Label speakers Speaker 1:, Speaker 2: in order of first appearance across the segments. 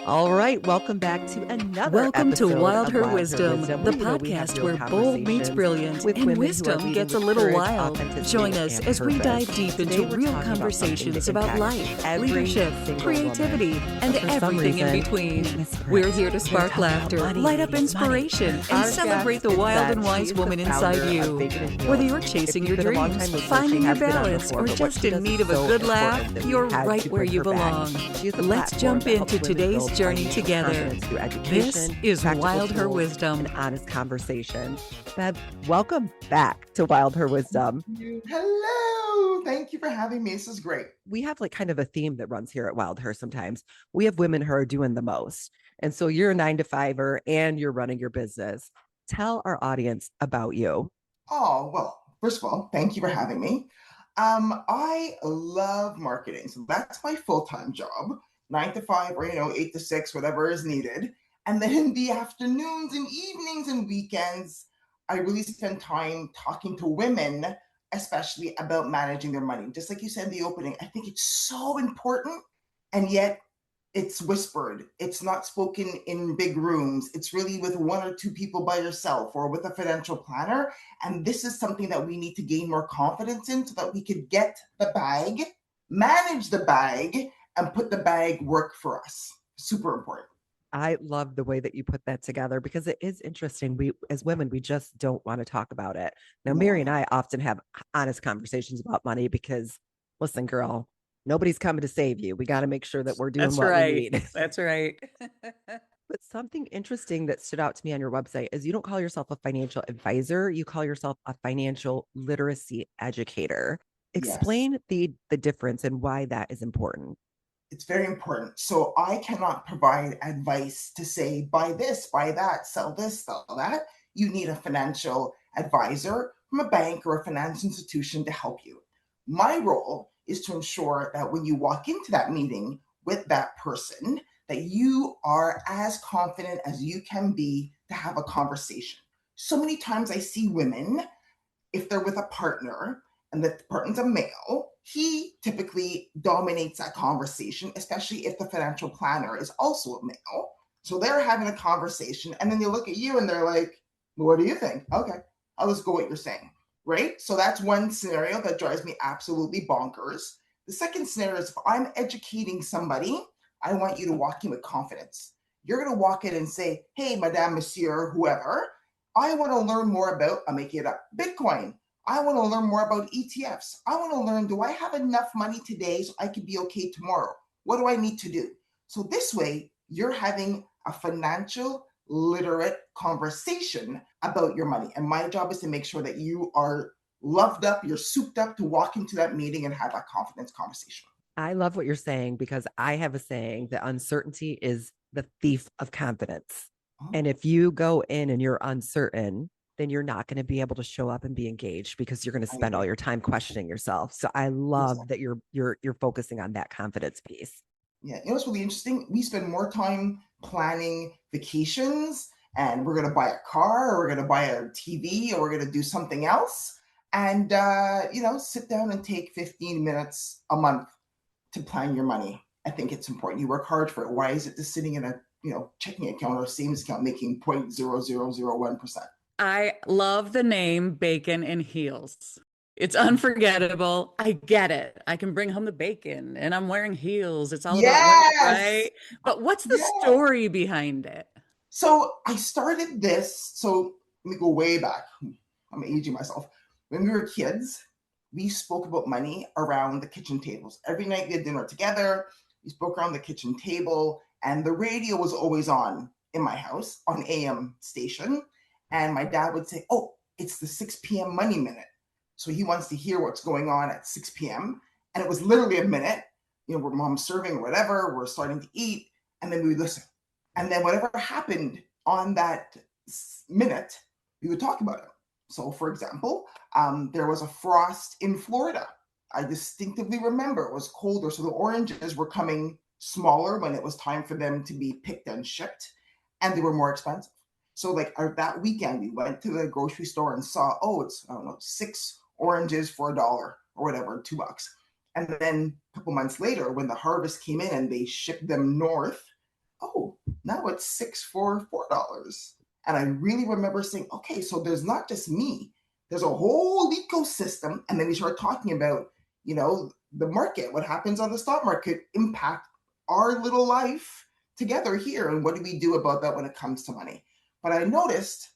Speaker 1: All right, welcome back to another
Speaker 2: Welcome to
Speaker 1: episode
Speaker 2: Wild
Speaker 1: of
Speaker 2: Her
Speaker 1: Wild Her
Speaker 2: Wisdom,
Speaker 1: Wisdom,
Speaker 2: the
Speaker 1: where we have
Speaker 2: podcast
Speaker 1: real
Speaker 2: where bold meets
Speaker 1: conversations
Speaker 2: brilliant
Speaker 1: with
Speaker 2: and
Speaker 1: women who are
Speaker 2: wisdom
Speaker 1: leading
Speaker 2: gets a
Speaker 1: with
Speaker 2: little
Speaker 1: courage,
Speaker 2: wild.
Speaker 1: authenticity,
Speaker 2: Join us
Speaker 1: and
Speaker 2: as we
Speaker 1: purpose.
Speaker 2: dive deep
Speaker 1: Today
Speaker 2: into
Speaker 1: we're
Speaker 2: real
Speaker 1: talking about something
Speaker 2: conversations
Speaker 1: that
Speaker 2: about
Speaker 1: impacts
Speaker 2: life,
Speaker 1: every
Speaker 2: leadership,
Speaker 1: single
Speaker 2: creativity,
Speaker 1: woman.
Speaker 2: and
Speaker 1: But for some
Speaker 2: everything in
Speaker 1: reason,
Speaker 2: between.
Speaker 1: we whisper
Speaker 2: We're
Speaker 1: it.
Speaker 2: here to
Speaker 1: We're
Speaker 2: spark
Speaker 1: talking about
Speaker 2: laughter,
Speaker 1: money,
Speaker 2: light up
Speaker 1: money.
Speaker 2: inspiration, and
Speaker 1: Our
Speaker 2: celebrate
Speaker 1: guest
Speaker 2: the
Speaker 1: is
Speaker 2: wild
Speaker 1: Beth.
Speaker 2: and
Speaker 1: She
Speaker 2: wise
Speaker 1: is the
Speaker 2: woman
Speaker 1: founder
Speaker 2: inside
Speaker 1: of
Speaker 2: you.
Speaker 1: Bacon and
Speaker 2: Whether
Speaker 1: Heels.
Speaker 2: you're
Speaker 1: If
Speaker 2: chasing
Speaker 1: you've
Speaker 2: your
Speaker 1: been a long-time
Speaker 2: dreams,
Speaker 1: listener,
Speaker 2: finding
Speaker 1: she
Speaker 2: your
Speaker 1: has been on
Speaker 2: balance,
Speaker 1: before,
Speaker 2: or
Speaker 1: but what
Speaker 2: just
Speaker 1: she
Speaker 2: in
Speaker 1: does
Speaker 2: need
Speaker 1: is
Speaker 2: of a
Speaker 1: so
Speaker 2: good laugh,
Speaker 1: important that we
Speaker 2: you're
Speaker 1: had
Speaker 2: right
Speaker 1: to
Speaker 2: where
Speaker 1: bring
Speaker 2: you
Speaker 1: her back.
Speaker 2: belong.
Speaker 1: She is a
Speaker 2: Let's
Speaker 1: platform
Speaker 2: jump
Speaker 1: that helps
Speaker 2: into
Speaker 1: women
Speaker 2: today's
Speaker 1: build
Speaker 2: journey
Speaker 1: financial
Speaker 2: together.
Speaker 1: confidence through
Speaker 2: This
Speaker 1: education,
Speaker 2: is
Speaker 1: practical
Speaker 2: Wild Her
Speaker 1: tools,
Speaker 2: Wisdom.
Speaker 1: and honest conversation. Bev, welcome back to Wild Her Wisdom.
Speaker 3: Hello. Thank you for having me. This is great.
Speaker 1: We have like kind of a theme that runs here at Wild Her sometimes. We have women who are doing the most. And so you're a 9-to-5er and you're running your business. Tell our audience about you.
Speaker 3: Oh, well, first of all, thank you for having me. I love marketing. So that's my full-time job, 9 to 5 or 8 to 6, whatever is needed. And then in the afternoons and evenings and weekends, I really spend time talking to women, especially about managing their money. Just like you said in the opening, I think it's so important. And yet it's whispered. It's not spoken in big rooms. It's really with one or two people by yourself or with a financial planner. And this is something that we need to gain more confidence in so that we could get the bag, manage the bag, and put the bag work for us. Super important.
Speaker 1: I love the way that you put that together because it is interesting. We, as women, we just don't want to talk about it. Now, Mary and I often have honest conversations about money because, listen, girl, nobody's coming to save you. We got to make sure that we're doing
Speaker 2: That's
Speaker 1: what
Speaker 2: right.
Speaker 1: we need.
Speaker 2: That's right.
Speaker 1: But something interesting that stood out to me on your website is you don't call yourself a financial advisor. You call yourself a financial literacy educator.
Speaker 3: Yes.
Speaker 1: Explain the difference and why that is important.
Speaker 3: It's very important. So I cannot provide advice to say, buy this, buy that, sell this, sell that. You need a financial advisor from a bank or a financial institution to help you. My role is to ensure that when you walk into that meeting with that person, that you are as confident as you can be to have a conversation. So many times I see women, if they're with a partner and the partner's a male, he typically dominates that conversation, especially if the financial planner is also a male. So they're having a conversation, and then they look at you and they're like, what do you think? Okay, I'll just go what you're saying, right? So that's one scenario that drives me absolutely bonkers. The second scenario is if I'm educating somebody, I want you to walk in with confidence. You're going to walk in and say, hey, Madame, Monsieur, whoever, I want to learn more about, I'm making it up, Bitcoin. I want to learn more about ETFs. I want to learn, do I have enough money today so I can be okay tomorrow? What do I need to do? So this way, you're having a financial literate conversation about your money. And my job is to make sure that you are loved up, you're souped up to walk into that meeting and have that confidence conversation.
Speaker 1: I love what you're saying because I have a saying that uncertainty is the thief of confidence.
Speaker 3: Oh.
Speaker 1: And if you go in and you're uncertain, then you're not going to be able to show up and be engaged because you're going to spend all your time questioning yourself. So I love that you're focusing on that confidence piece.
Speaker 3: Yeah, you know what's really interesting? We spend more time planning vacations and we're going to buy a car or we're going to buy a TV or we're going to do something else and sit down and take 15 minutes a month to plan your money. I think it's important. You work hard for it. Why is it just sitting in a checking account or savings account making 0.0001%?
Speaker 2: I love the name Bacon and Heels. It's unforgettable. I get it. I can bring home the bacon and I'm wearing heels. It's all about love, right? But what's the story behind it?
Speaker 3: So I started this. So let me go way back. I'm aging myself. When we were kids, we spoke about money around the kitchen tables. Every night we had dinner together. We spoke around the kitchen table, and the radio was always on in my house on AM station. And my dad would say, oh, it's the 6 p.m. money minute. So he wants to hear what's going on at 6 p.m. And it was literally a minute. We're mom's serving or whatever. We're starting to eat. And then we would listen. And then whatever happened on that minute, we would talk about it. So for example, there was a frost in Florida. I distinctively remember it was colder. So the oranges were coming smaller when it was time for them to be picked and shipped. And they were more expensive. So like that weekend, we went to the grocery store and saw, oh, it's, I don't know, 6 oranges for $1 or whatever, $2. And then a couple months later, when the harvest came in and they shipped them north, oh, now it's 6 for $4. And I really remember saying, okay, so there's not just me, there's a whole ecosystem. And then we start talking about, the market, what happens on the stock market impact our little life together here. And what do we do about that when it comes to money? But I noticed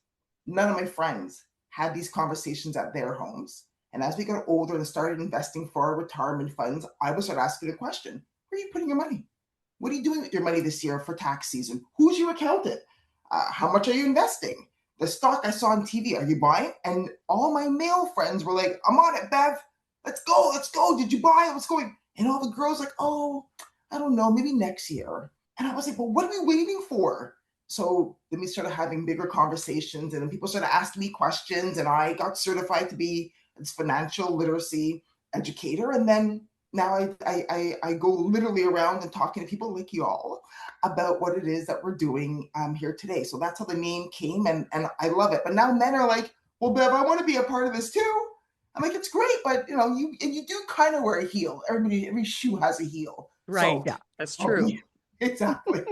Speaker 3: none of my friends had these conversations at their homes. And as we got older and started investing for our retirement funds, I would start asking the question, where are you putting your money? What are you doing with your money this year for tax season? Who's your accountant? How much are you investing? The stock I saw on TV, are you buying? And all my male friends were like, I'm on it, Bev. Let's go. Let's go. Did you buy it? What's going? And all the girls like, oh, I don't know, maybe next year. And I was like, well, what are we waiting for? So then we started having bigger conversations, and then people started asking me questions, and I got certified to be a financial literacy educator. And then now I go literally around and talking to people like y'all about what it is that we're doing here today. So that's how the name came, and I love it. But now men are like, well, Bev, I want to be a part of this too. I'm like, it's great, but you do kind of wear a heel. Every shoe has a heel.
Speaker 2: Right.
Speaker 3: So,
Speaker 2: Yeah, that's true.
Speaker 3: Exactly.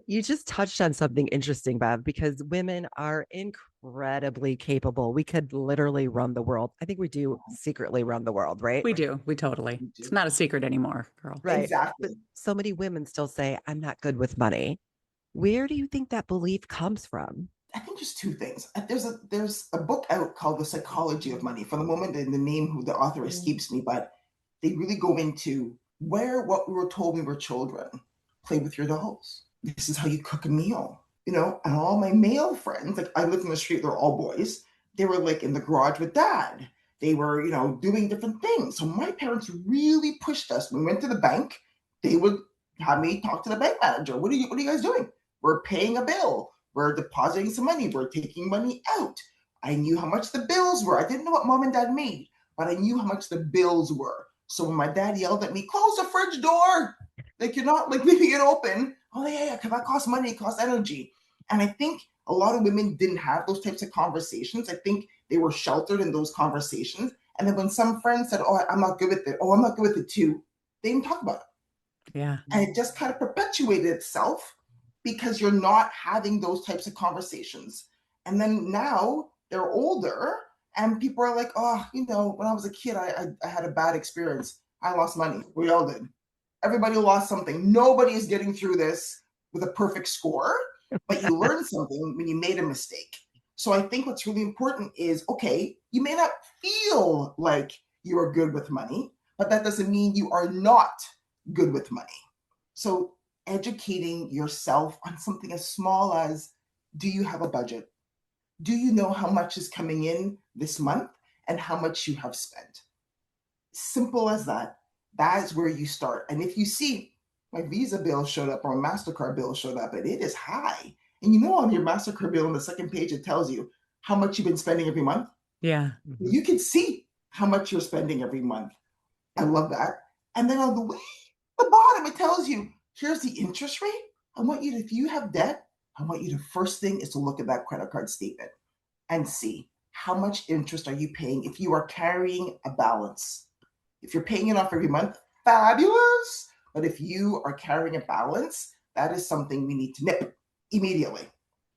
Speaker 1: You just touched on something interesting, Bev, because women are incredibly capable. We could literally run the world. I think we do secretly run the world, right?
Speaker 2: We do. We totally. It's not a secret anymore, girl.
Speaker 1: Right.
Speaker 3: Exactly.
Speaker 1: But so many women still say, I'm not good with money. Where do you think that belief comes from?
Speaker 3: I think there's two things. There's a book out called The Psychology of Money. For the moment, the name who the author escapes me, but they really go into what we were told when we were children. Play with your dolls. This is how you cook a meal. And all my male friends, like I lived in the street, they're all boys. They were like in the garage with dad. They were, doing different things. So my parents really pushed us. When we went to the bank, they would have me talk to the bank manager. What are you guys doing? We're paying a bill. We're depositing some money. We're taking money out. I knew how much the bills were. I didn't know what mom and dad made, but I knew how much the bills were. So when my dad yelled at me, close the fridge door, like you're not like leaving it open. Oh yeah, because that costs money, it costs energy. And I think a lot of women didn't have those types of conversations. I think they were sheltered in those conversations. And then when some friends said, oh, I'm not good with it. Oh, I'm not good with it too. They didn't talk about it.
Speaker 2: Yeah.
Speaker 3: And it just kind of perpetuated itself because you're not having those types of conversations. And then now they're older and people are like, oh, when I was a kid, I had a bad experience. I lost money. We all did. Everybody lost something. Nobody is getting through this with a perfect score, but you learn something when you made a mistake. So I think what's really important is, okay, you may not feel like you are good with money, but that doesn't mean you are not good with money. So educating yourself on something as small as, do you have a budget? Do you know how much is coming in this month and how much you have spent? Simple as that. That is where you start. And if you see my Visa bill showed up or my MasterCard bill showed up and it is high, and on your MasterCard bill on the second page, it tells you how much you've been spending every month.
Speaker 2: Yeah.
Speaker 3: You can see how much you're spending every month. I love that. And then on the bottom, it tells you, here's the interest rate. If you have debt, I want you to first thing is to look at that credit card statement and see how much interest are you paying if you are carrying a balance. If you're paying it off every month, fabulous. But if you are carrying a balance, that is something we need to nip immediately.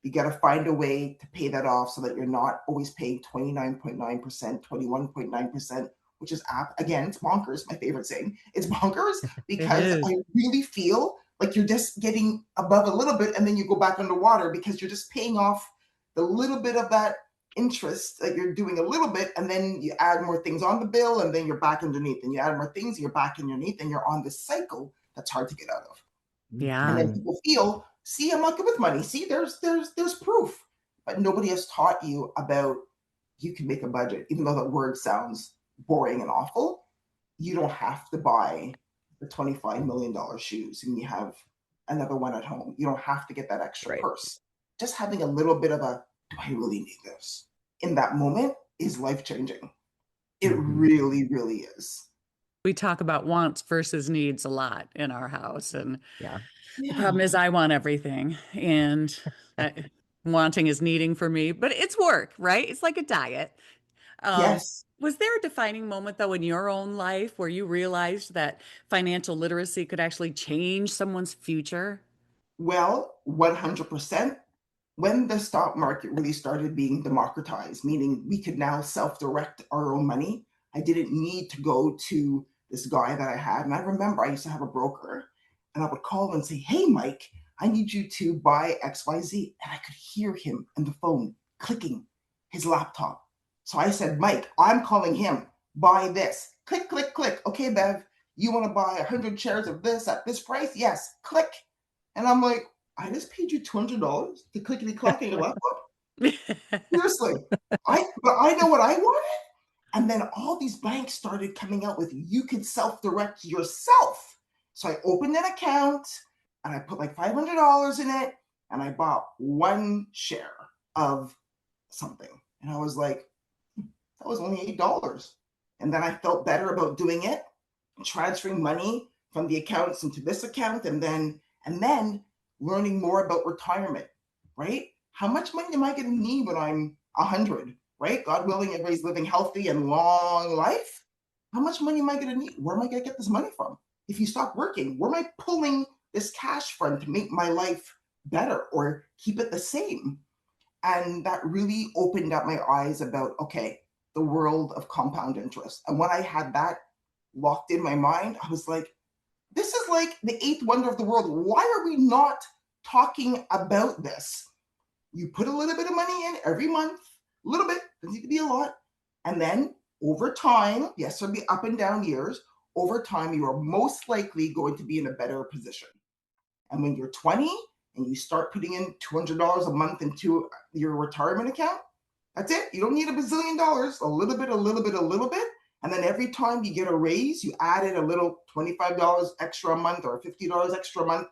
Speaker 3: You got to find a way to pay that off so that you're not always paying 29.9%, 21.9%, which is, again, it's bonkers. My favorite saying. It's bonkers because I really feel like you're just getting above a little bit and then you go back underwater because you're just paying off the little bit of that interest that you're doing a little bit, and then you add more things on the bill and then you're back underneath, and you add more things and you're back underneath, and you're on this cycle that's hard to get out of.
Speaker 2: Yeah.
Speaker 3: And then people feel, see, I'm not good with money. See, there's proof. But nobody has taught you about you can make a budget. Even though that word sounds boring and awful, you don't have to buy the $25 million shoes and you have another one at home. You don't have to get that extra purse. Just having a little bit of a, do I really need this? In that moment is life-changing. It really, really is.
Speaker 2: We talk about wants versus needs a lot in our house. And
Speaker 1: Yeah.
Speaker 2: the problem is I want everything. And wanting is needing for me, but it's work, right? It's like a diet.
Speaker 3: Yes.
Speaker 2: Was there a defining moment though in your own life where you realized that financial literacy could actually change someone's future?
Speaker 3: Well, 100%. When the stock market really started being democratized, meaning we could now self-direct our own money, I didn't need to go to this guy that I had. And I remember I used to have a broker, and I would call him and say, "Hey, Mike, I need you to buy XYZ." And I could hear him on the phone clicking his laptop. So I said, "Mike, I'm calling him, buy this." Click, click, click. "Okay, Bev, you want to buy 100 shares of this at this price?" "Yes." Click. And I'm like, "I just paid you $200 to clickety clack in your laptop?" Seriously. But I know what I wanted. And then all these banks started coming out with you can self-direct yourself. So I opened an account and I put like $500 in it and I bought one share of something. And I was like, that was only $8. And then I felt better about doing it, transferring money from the accounts into this account, and then learning more about retirement, right? How much money am I going to need when I'm 100, right? God willing, everybody's living healthy and long life. How much money am I going to need? Where am I going to get this money from? If you stop working, where am I pulling this cash from to make my life better or keep it the same? And that really opened up my eyes about, okay, the world of compound interest. And when I had that locked in my mind, I was like, this is like the eighth wonder of the world. Why are we not talking about this? You put a little bit of money in every month, a little bit, doesn't need to be a lot. And then over time, yes, there'll be up and down years. Over time, you are most likely going to be in a better position. And when you're 20 and you start putting in $200 a month into your retirement account, that's it. You don't need a bazillion dollars, a little bit, a little bit, a little bit. And then every time you get a raise, you add in a little $25 extra a month or $50 extra a month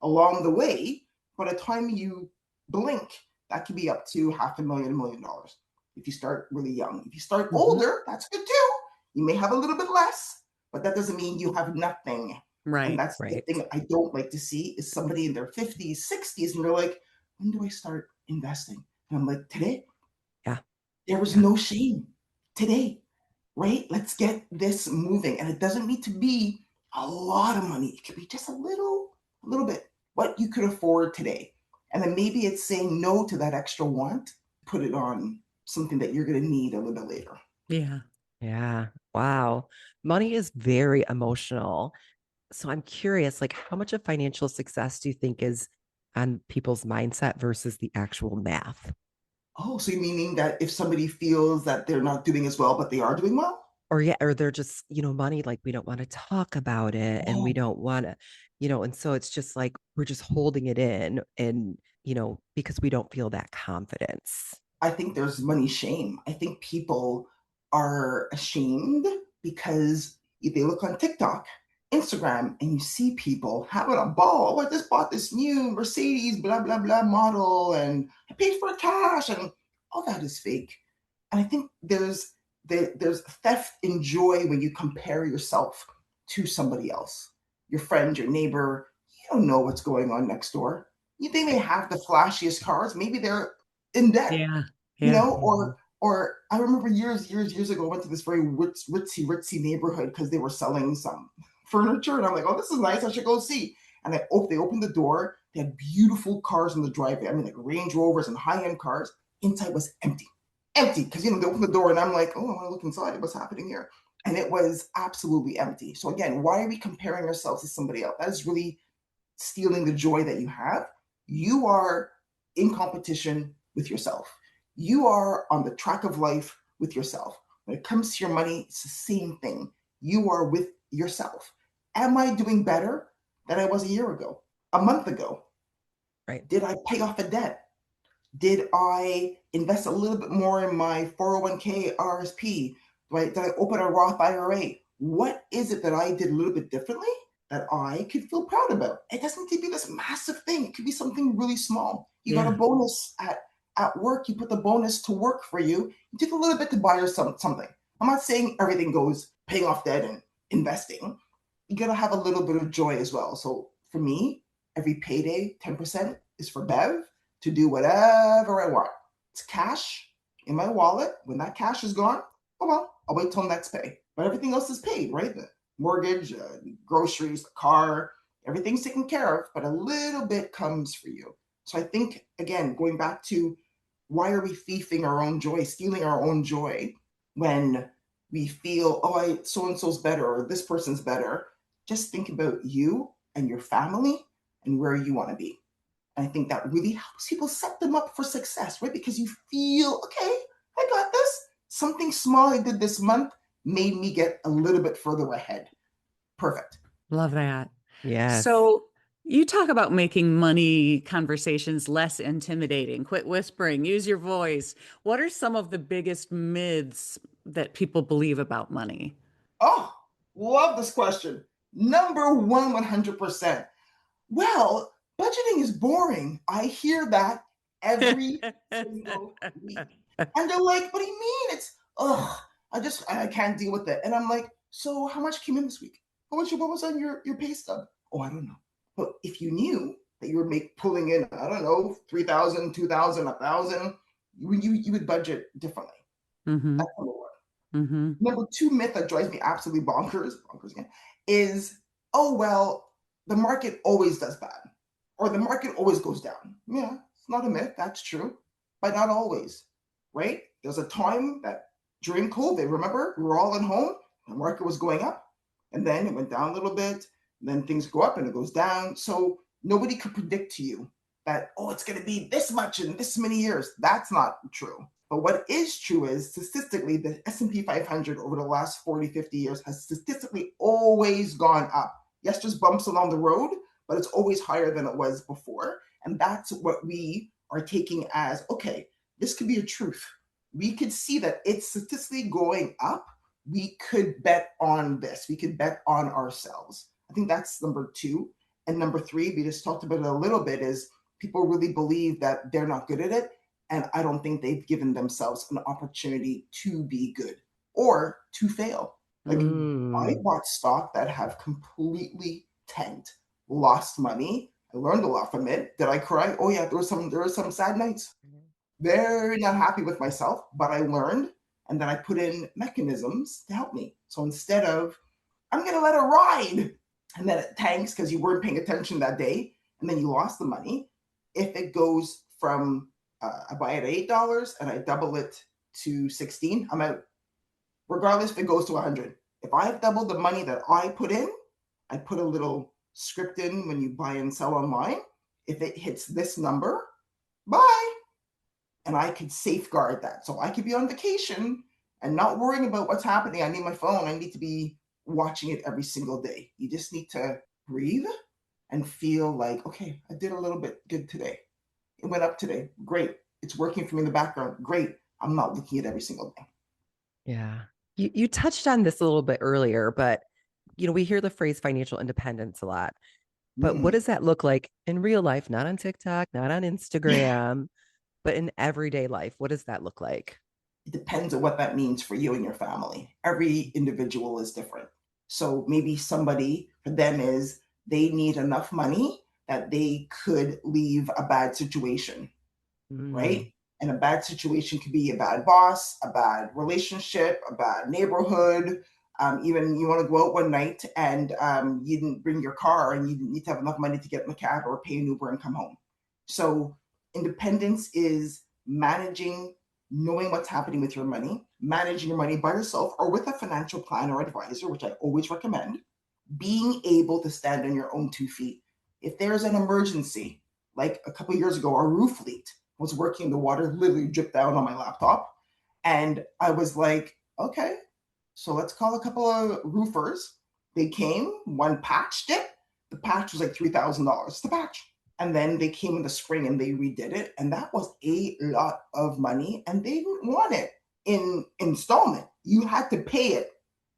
Speaker 3: along the way. By the time you blink, that could be up to half a million, $1 million if you start really young. If you start older, that's good too. You may have a little bit less, but that doesn't mean you have nothing. And
Speaker 2: Right.
Speaker 3: that's the
Speaker 1: Right.
Speaker 3: thing I don't like to see is somebody in their 50s, 60s, and they're like, when do I start investing? And I'm like, today.
Speaker 1: Yeah.
Speaker 3: There was
Speaker 1: Yeah.
Speaker 3: no shame today, right? Let's get this moving. And it doesn't need to be a lot of money. It could be just a little bit, what you could afford today. And then maybe it's saying no to that extra want, put it on something that you're going to need a little bit later.
Speaker 2: Yeah.
Speaker 1: Yeah. Wow. Money is very emotional. So I'm curious, like, how much of financial success do you think is on people's mindset versus the actual math?
Speaker 3: Oh, so you meaning that if somebody feels that they're not doing as well, but they are doing well?
Speaker 1: Or yeah, or they're just, money, like we don't want to talk about it and we
Speaker 3: Oh,
Speaker 1: don't want to, and so it's just like we're just holding it in and, because we don't feel that confidence.
Speaker 3: I think there's money shame. I think people are ashamed because if they look on TikTok, Instagram, and you see people having a ball. Oh, I just bought this new Mercedes, blah, blah, blah model, and I paid for it cash, and all that is fake. And I think there's theft in joy when you compare yourself to somebody else, your friend, your neighbor. You don't know what's going on next door. They may
Speaker 1: Right.
Speaker 3: have the flashiest cars. Maybe they're in debt,
Speaker 2: Yeah. Yeah.
Speaker 1: Mhm.
Speaker 3: or I remember years ago, I went to this very ritzy neighborhood because they were selling some furniture, and I'm like, oh, this is nice. I should go see. And they opened the door. They had beautiful cars in the driveway. I mean, like Range Rovers and high end cars. Inside was empty, empty because they opened the door, and I'm like, oh, I want to look inside. What's happening here? And it was absolutely empty. So again, why are we comparing ourselves to somebody else? That is really stealing the joy that you have. You are in competition with yourself. You are on the track of life with yourself. When it comes to your money, it's the same thing. You are with yourself. Am I doing better than I was a year ago, a month ago?
Speaker 1: Right.
Speaker 3: Did I pay off a debt? Did I invest a little bit more in my 401k RSP? Right? Did I open a Roth IRA? What is it that I did a little bit differently that I could feel proud about? It doesn't need to be this massive thing. It could be something really small. You got a
Speaker 2: Yeah.
Speaker 3: bonus at work. You put the bonus to work for you. You take a little bit to buy yourself something. I'm not saying everything goes paying off debt and investing. You got to have a little bit of joy as well. So for me, every payday, 10% is for Bev to do whatever I want. It's cash in my wallet. When that cash is gone, Oh, well, I'll wait till next pay. But everything else is paid, right? The mortgage, groceries, the car, everything's taken care of, but a little bit comes for you. So I think, again, going back to why are we thieving our own joy, stealing our own joy when we feel, oh, so and so's better or this person's better? Just think about you and your family and where you want to be. And I think that really helps people set them up for success, right? Because you feel, okay, I got this. Something small I did this month made me get a little bit further ahead. Perfect.
Speaker 2: Love that.
Speaker 1: Yes.
Speaker 2: So you talk about making money conversations less intimidating. Quit whispering, use your voice. What are some of the biggest myths that people believe about money?
Speaker 3: Oh, love this question. Number one, 100%. Well, budgeting is boring. I hear that every single week. And they're like, what do you mean? It's, ugh, I can't deal with it. And I'm like, so how much came in this week? What was on your pay stub? Oh, I don't know. But if you knew that you were pulling in, I don't know, 3,000, 2,000, 1,000, you would budget differently.
Speaker 2: Mm-hmm.
Speaker 3: That's number one.
Speaker 2: Mm-hmm.
Speaker 3: Number two myth that drives me absolutely bonkers again, is, oh, well, the market always does bad or the market always goes down. Yeah, it's not a myth. That's true, but not always, right? There's a time that during COVID, remember, we were all at home, the market was going up and then it went down a little bit. Then things go up and it goes down. So nobody could predict to you that, oh, it's going to be this much in this many years. That's not true. But what is true is statistically, the S&P 500 over the last 40, 50 years has statistically always gone up. Yes, just bumps along the road, but it's always higher than it was before. And that's what we are taking as, okay, this could be a truth. We could see that it's statistically going up. We could bet on this. We could bet on ourselves. I think that's number two. And number three, we just talked about it a little bit, is people really believe that they're not good at it. And I don't think they've given themselves an opportunity to be good or to fail. Like I bought stock that have completely tanked, lost money. I learned a lot from it. Did I cry? Oh yeah, there were some sad nights. Very not happy with myself, but I learned and then I put in mechanisms to help me. So instead of I'm gonna let it ride and then it tanks because you weren't paying attention that day and then you lost the money. If it goes from I buy it at $8 and I double it to 16, I'm out. Regardless if it goes to 100. If I've doubled the money that I put in, I put a little script in when you buy and sell online. If it hits this number, bye. And I could safeguard that. So I could be on vacation and not worrying about what's happening. I need my phone. I need to be watching it every single day. You just need to breathe and feel like, okay, I did a little bit good today. It went up today. Great. It's working for me in the background. Great. I'm not looking at every single day.
Speaker 1: Yeah. You touched on this a little bit earlier, but we hear the phrase financial independence a lot. But what does that look like in real life? Not on TikTok, not on Instagram, but in everyday life. What does that look like?
Speaker 3: It depends on what that means for you and your family. Every individual is different. So maybe somebody, for them, is they need enough money that they could leave a bad situation, right? And a bad situation could be a bad boss, a bad relationship, a bad neighborhood. Even you want to go out one night and you didn't bring your car and you need to have enough money to get in the cab or pay an Uber and come home. So independence is managing, knowing what's happening with your money, managing your money by yourself or with a financial planner or advisor, which I always recommend, being able to stand on your own 2 feet. If there's an emergency, like a couple of years ago, our roof leaked, I was working, the water literally dripped down on my laptop. And I was like, okay, so let's call a couple of roofers. They came, one patched it. The patch was like $3,000, the patch. And then they came in the spring and they redid it. And that was a lot of money. And they didn't want it in installment. You had to pay it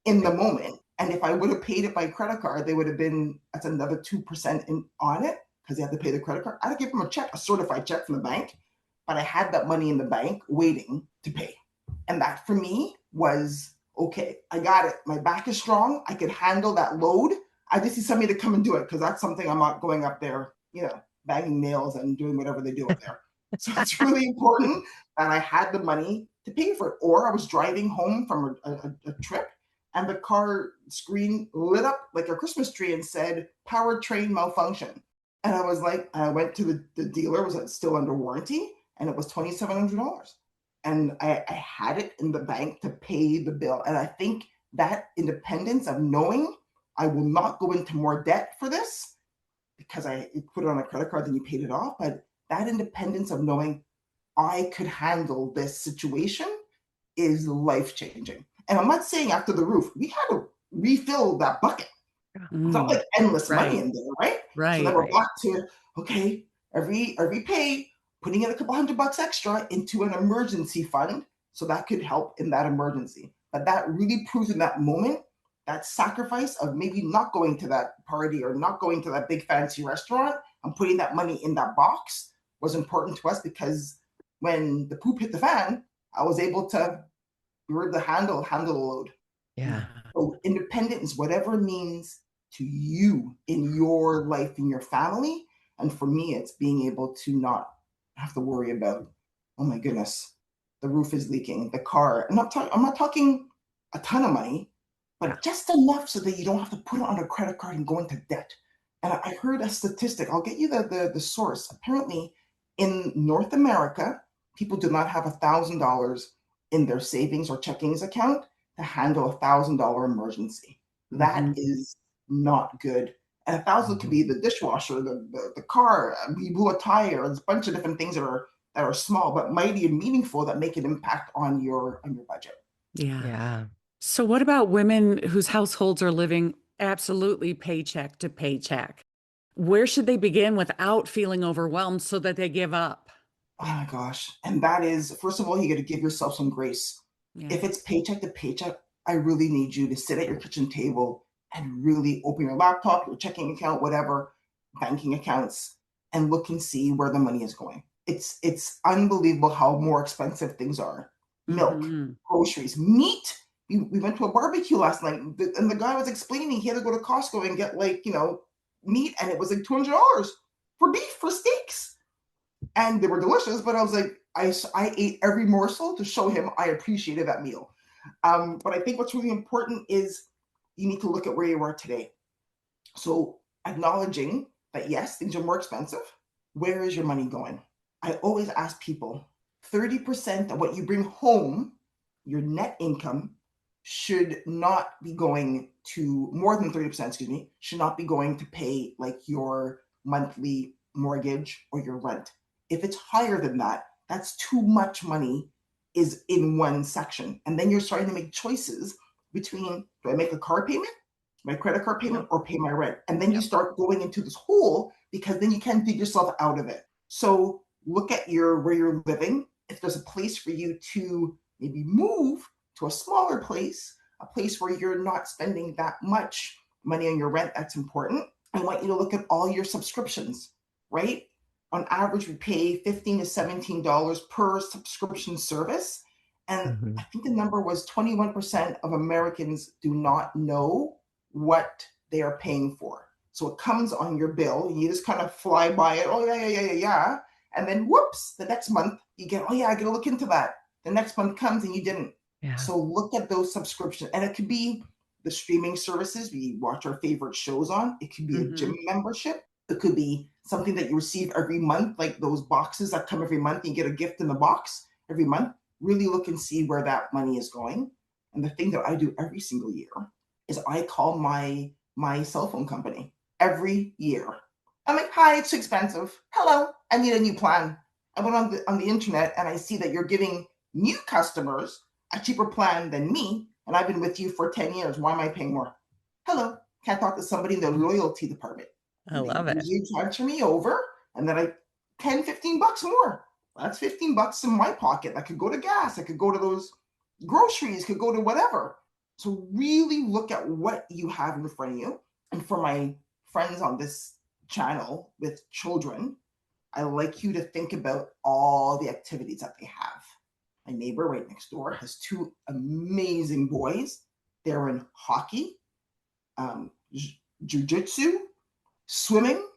Speaker 3: in the moment. And if I would have paid it by credit card, they would have been, that's another 2% on it because they had to pay the credit card. I'd give them a check, a certified check from the bank, but I had that money in the bank waiting to pay. And that for me was, okay, I got it. My back is strong. I could handle that load. I just need somebody to come and do it because that's something I'm not going up there, banging nails and doing whatever they do up there. So it's really important that I had the money to pay for it. Or I was driving home from a trip and the car screen lit up like a Christmas tree and said powertrain malfunction. And I was like, I went to the dealer, was it still under warranty? And it was $2,700. And I had it in the bank to pay the bill. And I think that independence of knowing I will not go into more debt for this because I put it on a credit card, then you paid it off. But that independence of knowing I could handle this situation is life changing. And I'm not saying after the roof, we had to refill that bucket. It's not like endless money in there, right? So then we're back to, okay, every pay, putting in a couple $100 extra into an emergency fund so that could help in that emergency. But that really proves in that moment that sacrifice of maybe not going to that party or not going to that big fancy restaurant and putting that money in that box was important to us, because when the poop hit the fan, I was able to, we were able to handle the load.
Speaker 1: Yeah.
Speaker 3: So independence, whatever it means to you in your life, in your family. And for me, it's being able to not have to worry about, oh my goodness, the roof is leaking, the car. I'm not talking a ton of money, but just enough so that you don't have to put it on a credit card and go into debt. And I heard a statistic. I'll get you the source. Apparently, in North America, people do not have $1,000 in their savings or checkings account to handle $1,000 emergency. That is not good. And 1,000 could be the dishwasher, the car, we blew a tire. There's a bunch of different things that are small but mighty and meaningful that make an impact on your budget.
Speaker 1: Yeah.
Speaker 2: So what about women whose households are living absolutely paycheck to paycheck? Where should they begin without feeling overwhelmed so that they give up?
Speaker 3: Oh my gosh. And that is, first of all, you got to give yourself some grace. If it's paycheck to paycheck, I really need you to sit at your kitchen table and really open your laptop, your checking account, whatever, banking accounts, and look and see where the money is going. It's unbelievable how more expensive things are. Milk, groceries, meat. We went to a barbecue last night, and the guy was explaining he had to go to Costco and get meat, and it was like $200 for beef, for steaks. And they were delicious, but I was like, I ate every morsel to show him I appreciated that meal. But I think what's really important is you need to look at where you are today. So acknowledging that, yes, things are more expensive. Where is your money going? I always ask people, 30% of what you bring home, your net income, should not be going to, more than 30%, should not be going to pay like your monthly mortgage or your rent. If it's higher than that, that's too much money is in one section. And then you're starting to make choices between, do I make a car payment, my credit card payment, or pay my rent? And then you start going into this hole because then you can't dig yourself out of it. So look at where you're living. If there's a place for you to maybe move to a smaller place, a place where you're not spending that much money on your rent, that's important. I want you to look at all your subscriptions, right? On average, we pay $15 to $17 per subscription service. And I think the number was 21% of Americans do not know what they are paying for. So it comes on your bill, and you just kind of fly by it. Oh, yeah. And then whoops, the next month you get, oh yeah, I got to look into that. The next month comes and you didn't. Yeah. So look at those subscriptions. And it could be the streaming services we watch our favorite shows on. It could be a gym membership. It could be something that you receive every month, like those boxes that come every month. You get a gift in the box every month. Really look and see where that money is going. And the thing that I do every single year is I call my cell phone company every year. I'm like, hi, it's expensive. Hello, I need a new plan. I went on the internet and I see that you're giving new customers a cheaper plan than me, and I've been with you for 10 years. Why am I paying more? Hello, can I talk to somebody in the loyalty department?
Speaker 2: I love it.
Speaker 3: You transfer me over, and then $10-15 more. That's $15 in my pocket. That could go to gas. That could go to those groceries. Could go to whatever. So really look at what you have in front of you. And for my friends on this channel with children, I like you to think about all the activities that they have. My neighbor right next door has 2 amazing boys. They're in hockey, jiu-jitsu, swimming,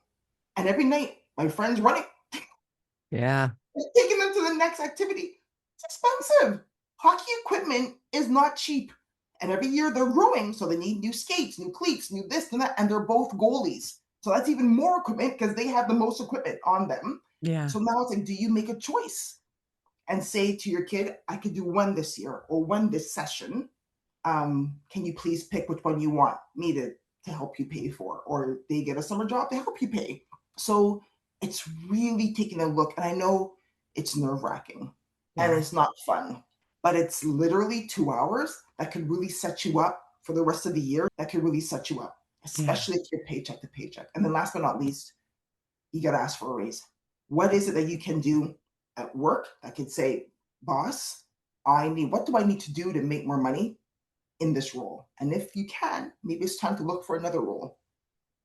Speaker 3: and every night my friend's running.
Speaker 1: Yeah.
Speaker 3: Taking them to the next activity. It's expensive. Hockey equipment is not cheap. And every year they're growing. So they need new skates, new cleats, new this and that. And they're both goalies. So that's even more equipment because they have the most equipment on them.
Speaker 2: Yeah.
Speaker 3: So now it's like, do you make a choice and say to your kid, I could do one this year or one this session? Can you please pick which one you want me to help you pay for? Or they get a summer job to help you pay. So it's really taking a look. And I know it's nerve wracking and it's not fun, but it's literally 2 hours that could really set you up for the rest of the year. That could really set you up, especially if you're paycheck to paycheck. And then last but not least, you got to ask for a raise. What is it that you can do at work that could say, boss, what do I need to do to make more money in this role? And if you can, maybe it's time to look for another role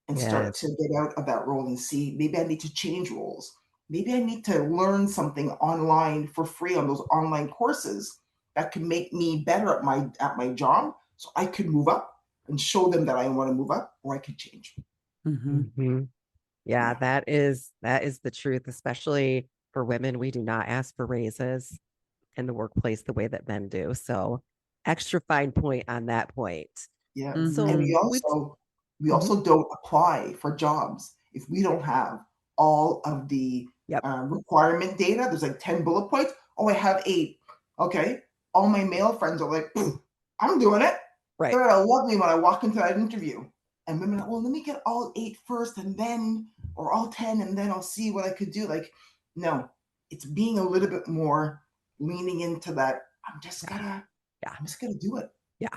Speaker 3: and start to get out of that role and see, maybe I need to change roles. Maybe I need to learn something online for free on those online courses that can make me better at my job so I could move up and show them that I want to move up, or I could change.
Speaker 1: Yeah, that is the truth, especially for women. We do not ask for raises in the workplace the way that men do. So extra fine point on that point.
Speaker 3: Yeah.
Speaker 1: So
Speaker 3: And we also don't apply for jobs if we don't have all of the requirement data. There's like 10 bullet points. Oh, I have 8. Okay. All my male friends are like, I'm doing it.
Speaker 1: Right.
Speaker 3: They're gonna love me when I walk into that interview. And women are, well, let me get all 8 first and then, or all 10, and then I'll see what I could do. Like, no, it's being a little bit more leaning into that. I'm just gonna do it.
Speaker 1: Yeah.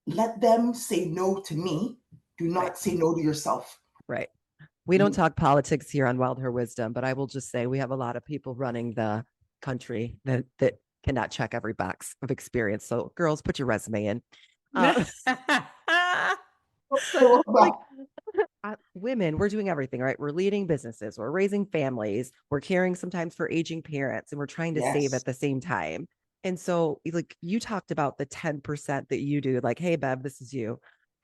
Speaker 3: Let them say no to me. Do not say no to yourself.
Speaker 1: Right. We don't talk politics here on Wild Her Wisdom, but I will just say we have a lot of people running the country that cannot check every box of experience. So girls, put your resume in. Women, we're doing everything, right? We're leading businesses, we're raising families, we're caring sometimes for aging parents, and we're trying to save at the same time. And so, like, you talked about the 10% that you do, like, hey, Bev, this is you.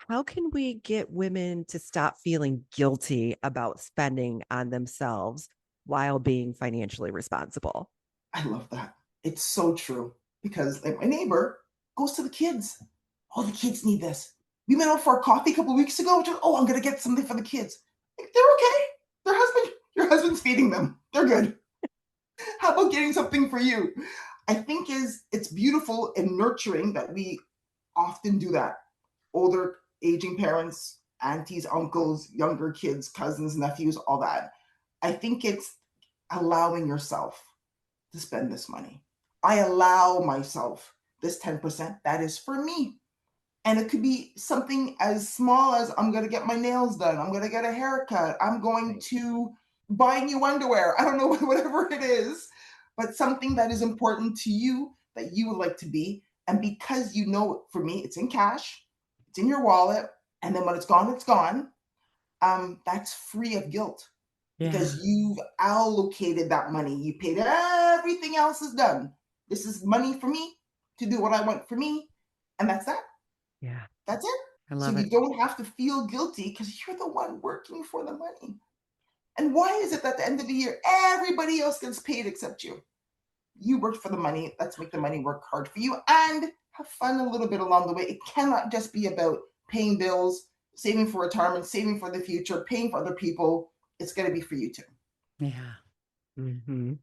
Speaker 1: How can we get women to stop feeling guilty about spending on themselves while being financially responsible?
Speaker 3: I love that. It's so true. Because like my neighbor goes to the kids. Oh, the kids need this. We went out for a coffee a couple of weeks ago. I'm going to get something for the kids. Like, they're okay. Your husband's feeding them. They're good. How about getting something for you? I think it's beautiful and nurturing that we often do that. Older, aging parents, aunties, uncles, younger kids, cousins, nephews, all that. I think it's allowing yourself to spend this money. I allow myself this 10%. That is for me. And it could be something as small as I'm going to get my nails done. I'm going to get a haircut. I'm going to buy new underwear. I don't know, whatever it is, but something that is important to you that you would like to be. And because you know, for me, it's in cash, it's in your wallet. And then when it's gone, it's gone. That's free of guilt because you've allocated that money. You paid it. Everything else is done. This is money for me to do what I want for me. And that's that.
Speaker 1: Yeah.
Speaker 3: That's it.
Speaker 2: I love it.
Speaker 3: You don't have to feel guilty because you're the one working for the money. And why is it that at the end of the year, everybody else gets paid except you? You worked for the money. Let's make the money work hard for you and have fun a little bit along the way. It cannot just be about paying bills, saving for retirement, saving for the future, paying for other people. It's going to be for you too.
Speaker 2: Yeah.
Speaker 1: Mm-hmm.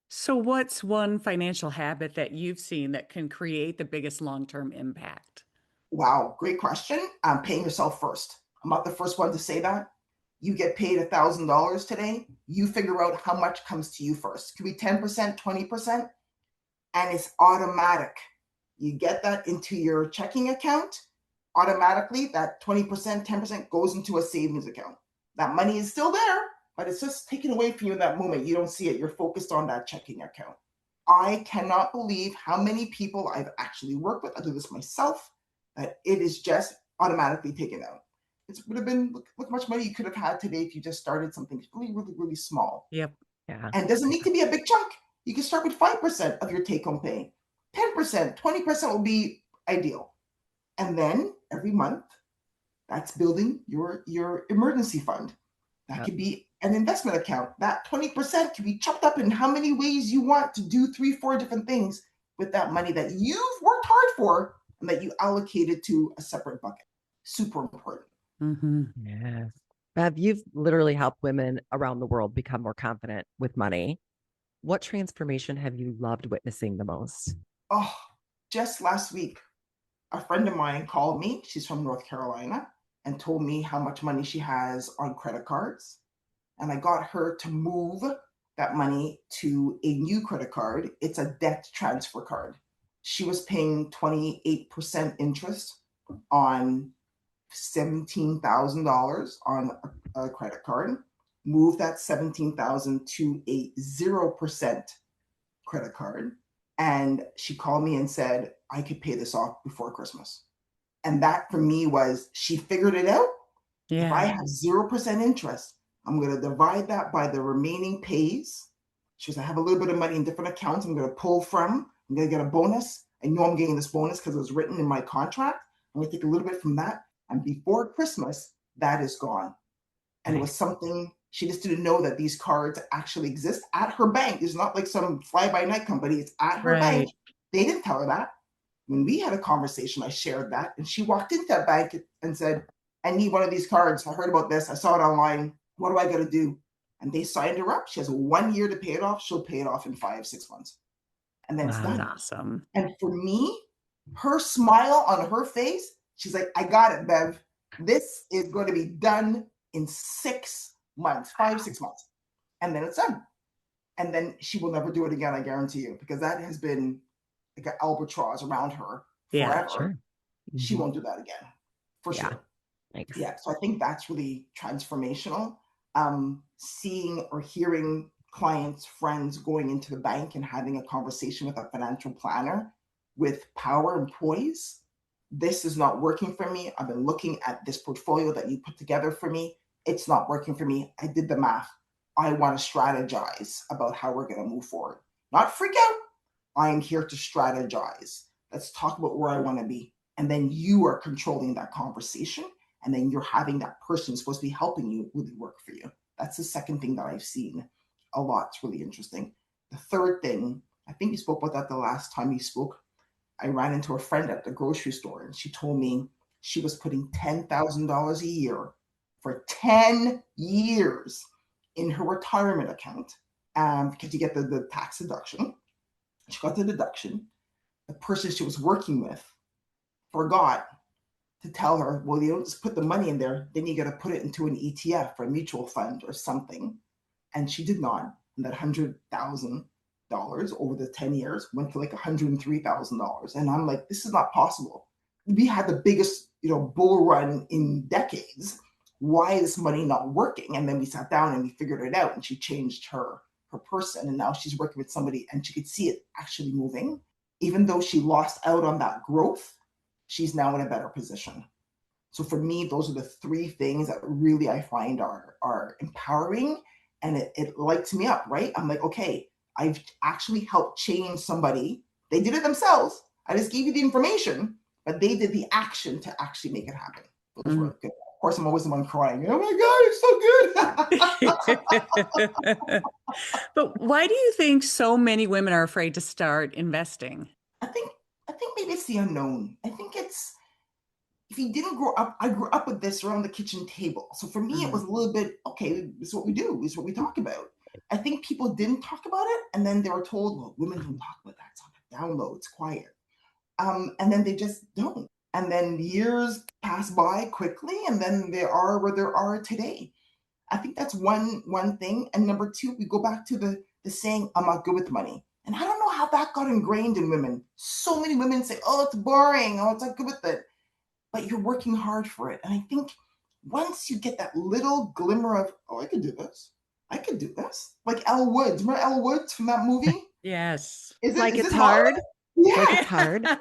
Speaker 2: So what's one financial habit that you've seen that can create the biggest long-term impact?
Speaker 3: Wow, great question. Paying yourself first. I'm not the first one to say that. You get paid $1,000 today. You figure out how much comes to you first. Could be 10%, 20%, and it's automatic. You get that into your checking account. Automatically, that 20%, 10% goes into a savings account. That money is still there, but it's just taken away from you in that moment. You don't see it. You're focused on that checking account. I cannot believe how many people I've actually worked with. I do this myself. That it is just automatically taken out. It would have been, look how much money you could have had today if you just started something really, really, really small.
Speaker 2: Yep.
Speaker 1: Yeah.
Speaker 3: And it doesn't need to be a big chunk. You can start with 5% of your take-home pay. 10%, 20% will be ideal. And then every month, that's building your emergency fund. That could be an investment account. That 20% can be chopped up in how many ways you want to do 3-4 different things. with that money that you've worked hard for and that you allocated to a separate bucket. Super important.
Speaker 2: Mm-hmm.
Speaker 1: Yes. Bev, you've literally helped women around the world become more confident with money. What transformation have you loved witnessing the most?
Speaker 3: Oh, just last week, a friend of mine called me. She's from North Carolina and told me how much money she has on credit cards. And I got her to move that money to a new credit card. It's a debt transfer card. She was paying 28% interest on $17,000 on a credit card. Move that 17,000 to a 0% credit card. And she called me and said, I could pay this off before Christmas. And that for me was, she figured it out. If I have 0% interest, I'm going to divide that by the remaining pays. She goes, I have a little bit of money in different accounts I'm going to pull from. I'm going to get a bonus. I know I'm getting this bonus because it was written in my contract. I'm going to take a little bit from that. And before Christmas, that is gone. And it was something, she just didn't know that these cards actually exist at her bank. It's not like some fly-by-night company. It's at her bank. They didn't tell her that. When we had a conversation, I shared that. And she walked into that bank and said, I need one of these cards. I heard about this. I saw it online. What do I got to do? And they signed her up. She has 1 year to pay it off. She'll pay it off in 5-6 months. And then it's done.
Speaker 2: Awesome.
Speaker 3: And for me, her smile on her face, she's like, I got it, Bev. This is going to be done in 6 months, 5-6 months. And then it's done. And then she will never do it again, I guarantee you, because that has been like an albatross around her forever.
Speaker 1: Sure.
Speaker 3: She won't do that again, for sure.
Speaker 1: Thanks.
Speaker 3: Yeah, so I think that's really transformational. Seeing or hearing clients, friends going into the bank and having a conversation with a financial planner with power and poise. This is not working for me. I've been looking at this portfolio that you put together for me. It's not working for me. I did the math. I want to strategize about how we're going to move forward. Not freak out. I am here to strategize. Let's talk about where I want to be. And then you are controlling that conversation. And then you're having that person who's supposed to be helping you really work for you. That's the second thing that I've seen a lot. It's really interesting. The third thing, I think you spoke about that the last time you spoke. I ran into a friend at the grocery store and she told me she was putting $10,000 a year for 10 years in her retirement account because you get the tax deduction. She got the deduction. The person she was working with forgot to tell her, well, you don't just put the money in there, then you got to put it into an ETF or a mutual fund or something. And she did not. And that $100,000 over the 10 years went to like $103,000. And I'm like, this is not possible. We had the biggest, bull run in decades. Why is this money not working? And then we sat down and we figured it out and she changed her person. And now she's working with somebody and she could see it actually moving. Even though she lost out on that growth, she's now in a better position. So for me, those are the three things that really I find are empowering and it lights me up, right? I'm like, okay, I've actually helped change somebody. They did it themselves. I just gave you the information, but they did the action to actually make it happen. Those were good. Of course, I'm always the one crying. Oh my God, it's so good.
Speaker 2: But why do you think so many women are afraid to start investing?
Speaker 3: I think maybe it's the unknown. I think it's, if you didn't grow up, I grew up with this around the kitchen table. So for me, it was a little bit, okay, this is what we do, this is what we talk about. I think people didn't talk about it. And then they were told, well, women don't talk about that. It's on the down low, it's quiet. And then they just don't. And then years pass by quickly. And then they are where they are today. I think that's one thing. And number two, we go back to the saying, I'm not good with money. And I don't know how that got ingrained in women. So many women say, oh, it's boring. Oh, it's not good with it. But you're working hard for it. And I think once you get that little glimmer of, oh, I could do this. I could do this. Like Elle Woods. Remember Elle Woods from that movie?
Speaker 2: Yes.
Speaker 3: Is
Speaker 1: like
Speaker 3: it
Speaker 1: it's hard?
Speaker 3: Yeah.
Speaker 1: Like it's hard.
Speaker 3: I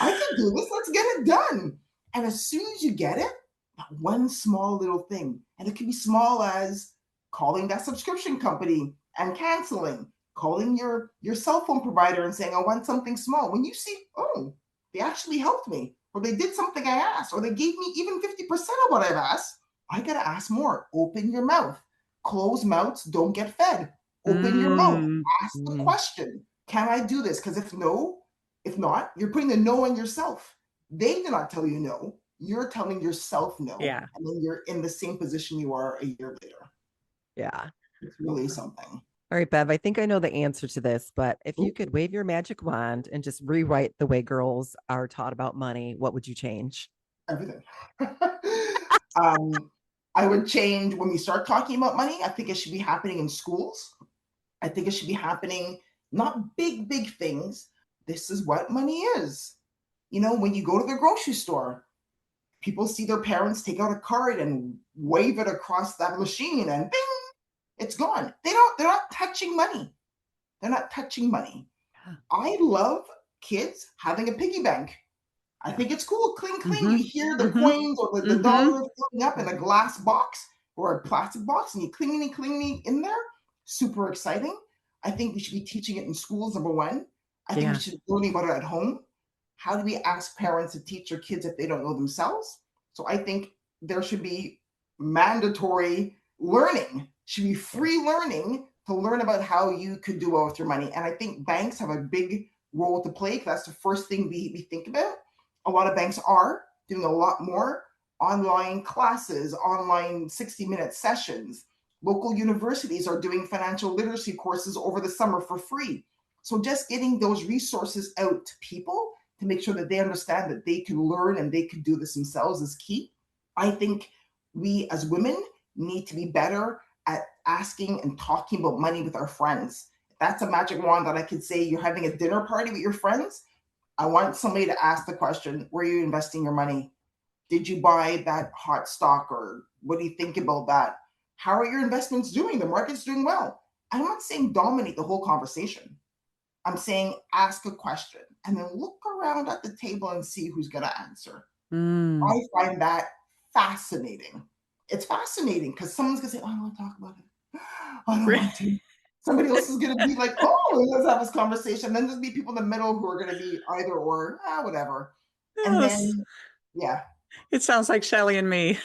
Speaker 3: can do this. Let's get it done. And as soon as you get it, that one small little thing, and it can be small as calling that subscription company and canceling, calling your cell phone provider and saying, I want something small. When you see, oh, they actually helped me, or they did something I asked, or they gave me even 50% of what I've asked, I got to ask more. Open your mouth. Closed mouths don't get fed. Open your mouth,
Speaker 2: Mm,
Speaker 3: ask the
Speaker 1: Mm.
Speaker 3: question. Can I do this? Because if not, you're putting the no on yourself. They did not tell you no. You're telling yourself no,
Speaker 2: yeah.
Speaker 3: and then you're in the same position you are a year later.
Speaker 1: Yeah.
Speaker 3: It's really something.
Speaker 1: All right, Bev, I think I know the answer to this, but if you
Speaker 3: Ooh,
Speaker 1: could wave your magic wand and just rewrite the way girls are taught about money, what would you change?
Speaker 3: everything. um, I would change when we start talking about money. I think it should be happening in schools. I think it should be happening, not big, big things. This is what money is. When you go to the grocery store, people see their parents take out a card and wave it across that machine and bing, it's gone. They're not touching money. They're not touching money.
Speaker 2: Yeah.
Speaker 3: I love kids having a piggy bank. I think it's cool. Cling, cling.
Speaker 2: Mm-hmm.
Speaker 3: You hear the
Speaker 2: Mm-hmm.
Speaker 3: coins or the
Speaker 2: Mm-hmm.
Speaker 3: dollars filling up in a glass box or a plastic box, and you cling in there. Super exciting. I think we should be teaching it in schools, number one. I think we
Speaker 2: Yeah.
Speaker 3: should be learning about it at home. How do we ask parents to teach their kids if they don't know themselves? So I think there should be mandatory learning, should be
Speaker 1: Yeah.
Speaker 3: free learning to learn about how you could do well with your money. And I think banks have a big role to play because that's the first thing we think about. A lot of banks are doing a lot more online classes, online 60-minute sessions. Local universities are doing financial literacy courses over the summer for free. So just getting those resources out to people to make sure that they understand that they can learn and they can do this themselves is key. I think we as women need to be better at asking and talking about money with our friends. That's a magic wand that I could say you're having a dinner party with your friends. I want somebody to ask the question, where are you investing your money? Did you buy that hot stock, or what do you think about that? How are your investments doing? The market's doing well. I'm not saying dominate the whole conversation. I'm saying ask a question and then look around at the table and see who's going to answer.
Speaker 2: Mm.
Speaker 3: I find that fascinating. It's fascinating because someone's going to say, oh, I don't want to talk about it. I don't want to. Somebody else is going to be like, oh, let's have this conversation. Then there'll be people in the middle who are going to be either or, whatever. And
Speaker 2: Yes.
Speaker 3: then, yeah,
Speaker 2: It sounds like Shelly and me.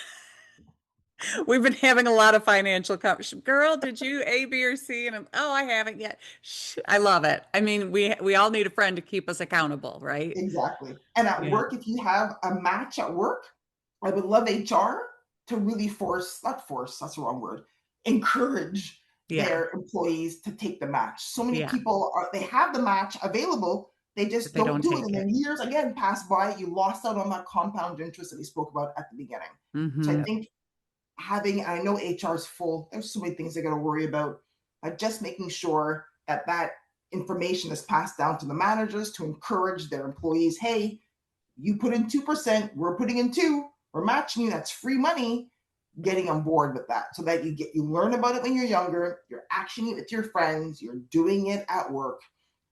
Speaker 2: We've been having a lot of financial conversations. Girl, did you A, B, or C? And oh, I haven't yet. I love it. I mean, we all need a friend to keep us accountable, right?
Speaker 3: exactly. And at
Speaker 2: Yeah.
Speaker 3: work, if you have a match at work, I would love HR to really not force, that's the wrong word, encourage
Speaker 2: Yeah.
Speaker 3: their employees to take the match. So many
Speaker 2: Yeah.
Speaker 3: people they have the match available, they
Speaker 2: But
Speaker 3: just
Speaker 2: they
Speaker 3: don't
Speaker 2: don't
Speaker 3: do it.
Speaker 2: take
Speaker 3: And
Speaker 2: it.
Speaker 3: then years again pass by, you lost out on that compound interest that we spoke about at the beginning. So I
Speaker 2: Mm-hmm.
Speaker 3: think I know HR is full, there's so many things they got to worry about, but just making sure that that information is passed down to the managers to encourage their employees. Hey, you put in 2%, we're putting in 2, we're matching you, that's free money. Getting on board with that so that you learn about it when you're younger, you're actioning it with your friends, you're doing it at work.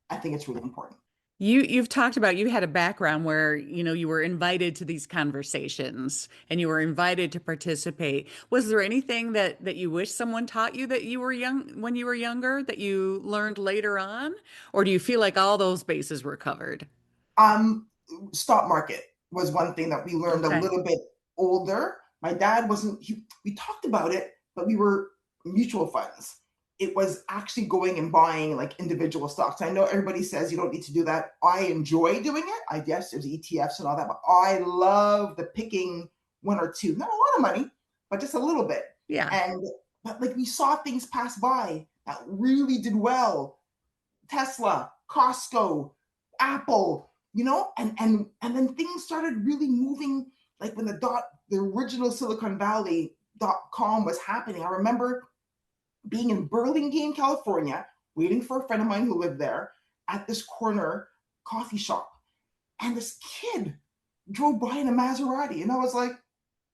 Speaker 3: I think it's really important.
Speaker 2: You've talked about you had a background where, you were invited to these conversations and you were invited to participate. Was there anything that you wish someone taught you that you were young when you were younger that you learned later on? Or do you feel like all those bases were covered?
Speaker 3: Um, Stock market was one thing that we learned a
Speaker 2: Okay.
Speaker 3: little bit older. My dad wasn't, we talked about it, but we were mutual funds. It was actually going and buying like individual stocks. I know everybody says you don't need to do that. I enjoy doing it. I guess there's ETFs and all that, but I love the picking one or two, not a lot of money, but just a little bit.
Speaker 2: Yeah.
Speaker 3: And, but like we saw things pass by that really did well. Tesla, Costco, Apple, and then things started really moving like when the original Silicon Valley.com was happening. I remember being in Burlingame, California, waiting for a friend of mine who lived there at this corner coffee shop. And this kid drove by in a Maserati. And I was like,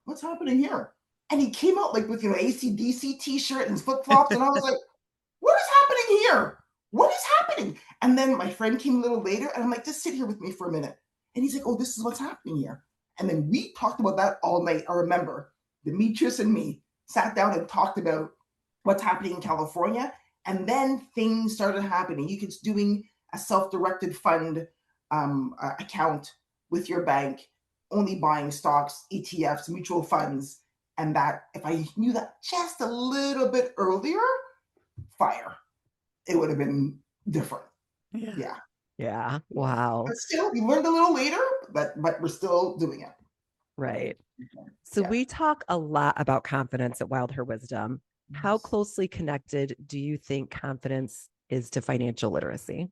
Speaker 3: what's happening here? And he came out like with, AC/DC t-shirt and flip-flops. And I was like, what is happening here? What is happening? And then my friend came a little later and I'm like, just sit here with me for a minute. And he's like, oh, this is what's happening here. And then we talked about that all night. I remember Demetrius and me sat down and talked about what's happening in California. And then things started happening. You could doing a self-directed fund account with your bank, only buying stocks, ETFs, mutual funds. And that if I knew that just a little bit earlier, fire. it would have been different.
Speaker 2: Yeah.
Speaker 3: Yeah.
Speaker 1: Yeah. Wow.
Speaker 3: But still, we learned a little later, but we're still doing it.
Speaker 1: Right. So
Speaker 3: Yeah.
Speaker 1: we talk a lot about confidence at Wild Her Wisdom. How closely connected do you think confidence is to financial literacy?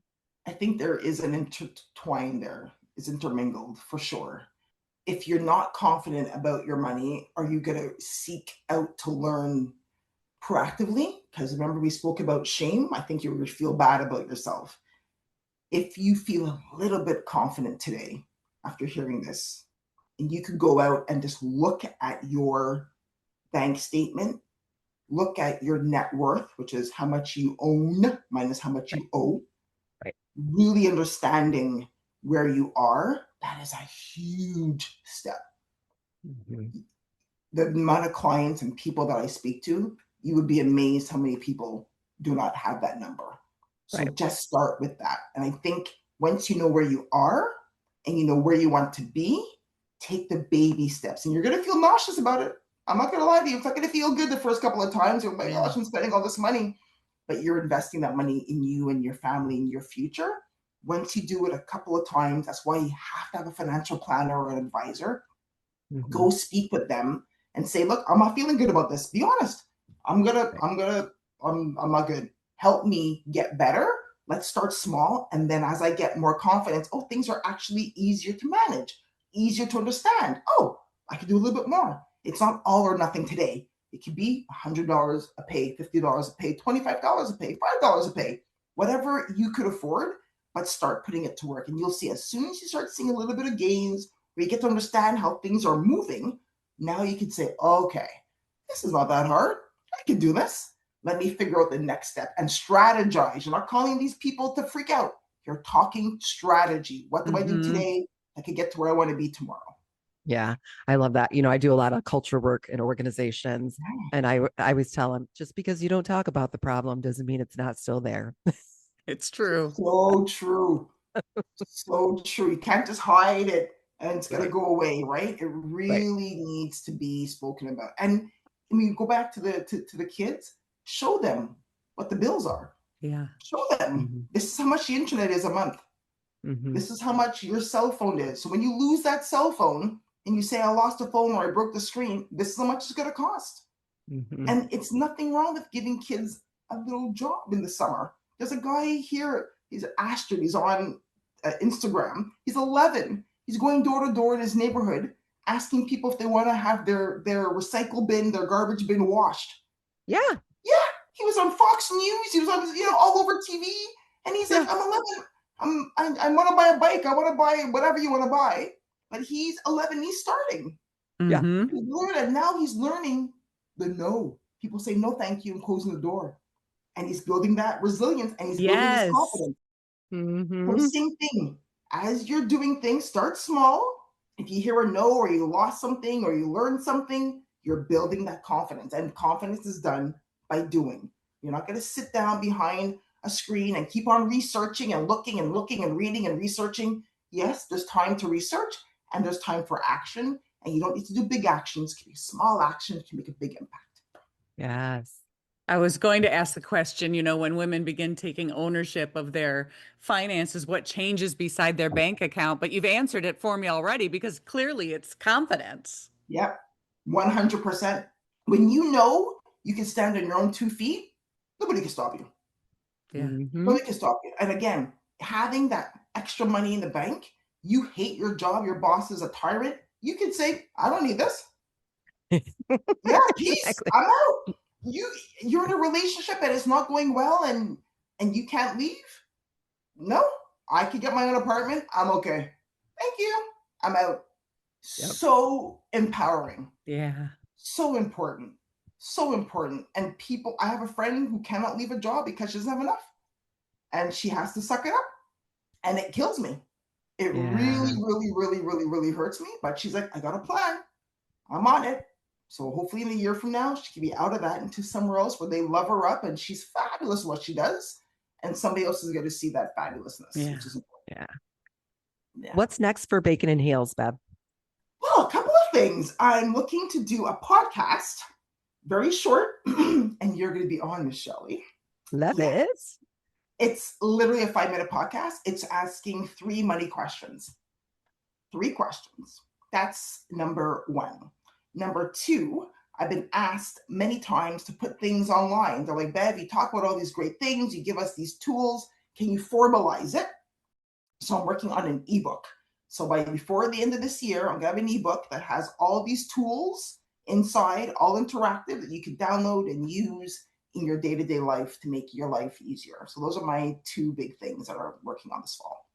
Speaker 3: I think there is an intertwine there. It's intermingled for sure. If you're not confident about your money, are you going to seek out to learn proactively? Because remember, we spoke about shame. I think you would feel bad about yourself. If you feel a little bit confident today after hearing this, and you could go out and just look at your bank statement, look at your net worth, which is how much you own minus how much
Speaker 1: Right.
Speaker 3: you owe,
Speaker 1: Right.
Speaker 3: really understanding where you are, that is a huge step.
Speaker 1: Mhm.
Speaker 3: The amount of clients and people that I speak to, you would be amazed how many people do not have that number. So
Speaker 1: Right.
Speaker 3: just start with that. And I think once you know where you are and you know where you want to be, take the baby steps. And you're going to feel nauseous about it. I'm not going to lie to you. It's not going to feel good the first couple of times. You're like, oh my gosh, I'm spending all this money. But you're investing that money in you and your family and your future. Once you do it a couple of times, that's why you have to have a financial planner or an advisor.
Speaker 1: Mhm.
Speaker 3: Go speak with them and say, look, I'm not feeling good about this. Be honest. I'm not good. Help me get better. Let's start small. And then as I get more confidence, oh, things are actually easier to manage, easier to understand. Oh, I can do a little bit more. It's not all or nothing today. It could be $100 a pay, $50 a pay, $25 a pay, $5 a pay, whatever you could afford, but start putting it to work. And you'll see as soon as you start seeing a little bit of gains, where you get to understand how things are moving, now you can say, okay, this is not that hard. I can do this. Let me figure out the next step and strategize. You're not calling these people to freak out. You're talking strategy. What do I do today? I can get to where I want to be tomorrow.
Speaker 1: Yeah, I love that. I do a lot of culture work in organizations, and I always tell them, just because you don't talk about the problem doesn't mean it's not still there.
Speaker 2: It's true.
Speaker 3: So true. So true. You can't just hide it and it's going to
Speaker 1: Right.
Speaker 3: go away, right? It
Speaker 1: Right.
Speaker 3: really needs to be spoken about. And I mean, go back to the kids, show them what the bills are.
Speaker 2: Yeah.
Speaker 3: Show them
Speaker 1: Mhm.
Speaker 3: this is how much the internet is a month.
Speaker 1: Mhm.
Speaker 3: This is how much your cell phone is. So when you lose that cell phone and you say, I lost a phone or I broke the screen, this is how much it's going to cost.
Speaker 1: Mhm.
Speaker 3: And it's nothing wrong with giving kids a little job in the summer. There's a guy here, he's Astrid, he's on Instagram. He's 11. He's going door to door in his neighborhood, asking people if they want to have their recycle bin, their garbage bin washed.
Speaker 1: Yeah.
Speaker 3: Yeah, he was on Fox News. He was on, all over TV. And he's like,
Speaker 1: Yeah.
Speaker 3: I'm 11. I want to buy a bike. I want to buy whatever you want to buy. But he's 11. He's starting.
Speaker 1: Yeah.
Speaker 2: Mm-hmm.
Speaker 3: He's learning, and now he's learning the no. People say no, thank you, and closing the door. And he's building that resilience and he's building his
Speaker 2: Yes.
Speaker 3: confidence. So
Speaker 1: Mhm.
Speaker 3: same thing. As you're doing things, start small. If you hear a no or you lost something or you learned something, you're building that confidence. And confidence is done by doing. You're not going to sit down behind a screen and keep on researching and looking and reading and researching. Yes, there's time to research and there's time for action. And you don't need to do big actions. It can be small actions, can make a big impact.
Speaker 1: Yes.
Speaker 2: I was going to ask the question, when women begin taking ownership of their finances, what changes beside their bank account? But you've answered it for me already because clearly it's confidence.
Speaker 3: Yep, 100%. When you know you can stand on your own 2 feet, nobody can stop you.
Speaker 2: Yeah.
Speaker 1: Mhm.
Speaker 3: Nobody can stop you. And again, having that extra money in the bank, you hate your job, your boss is a tyrant, you can say, I don't need this. Yeah, peace.
Speaker 1: Exactly.
Speaker 3: I'm out. You're in a relationship and it's not going well and you can't leave. No, I could get my own apartment. I'm okay. Thank you. I'm out.
Speaker 1: Yep.
Speaker 3: So empowering.
Speaker 2: Yeah.
Speaker 3: So important. So important. And people, I have a friend who cannot leave a job because she doesn't have enough. And she has to suck it up. And it kills me. It really,
Speaker 1: Yeah.
Speaker 3: really, really, really, really hurts me. But she's like, I got a plan. I'm on it. So hopefully in a year from now, she can be out of that into somewhere else where they love her up and she's fabulous at what she does. And somebody else is going to see that fabulousness,
Speaker 2: Yeah.
Speaker 3: which is important.
Speaker 1: Yeah.
Speaker 3: Yeah.
Speaker 1: What's next for Bacon and Heels, Bev?
Speaker 3: Well, a couple of things. I'm looking to do a podcast, very short, and you're going to be on, Miss Shelley.
Speaker 1: Love
Speaker 3: Yeah.
Speaker 1: it.
Speaker 3: It's literally a 5-minute podcast. It's asking 3 money questions. 3 questions. That's number 1. Number 2, I've been asked many times to put things online. They're like, Bev, you talk about all these great things. You give us these tools. Can you formalize it? So I'm working on an ebook. So before the end of this year, I'm going to have an ebook that has all these tools inside, all interactive, that you can download and use in your day-to-day life to make your life easier. So those are my 2 big things that I'm working on this fall.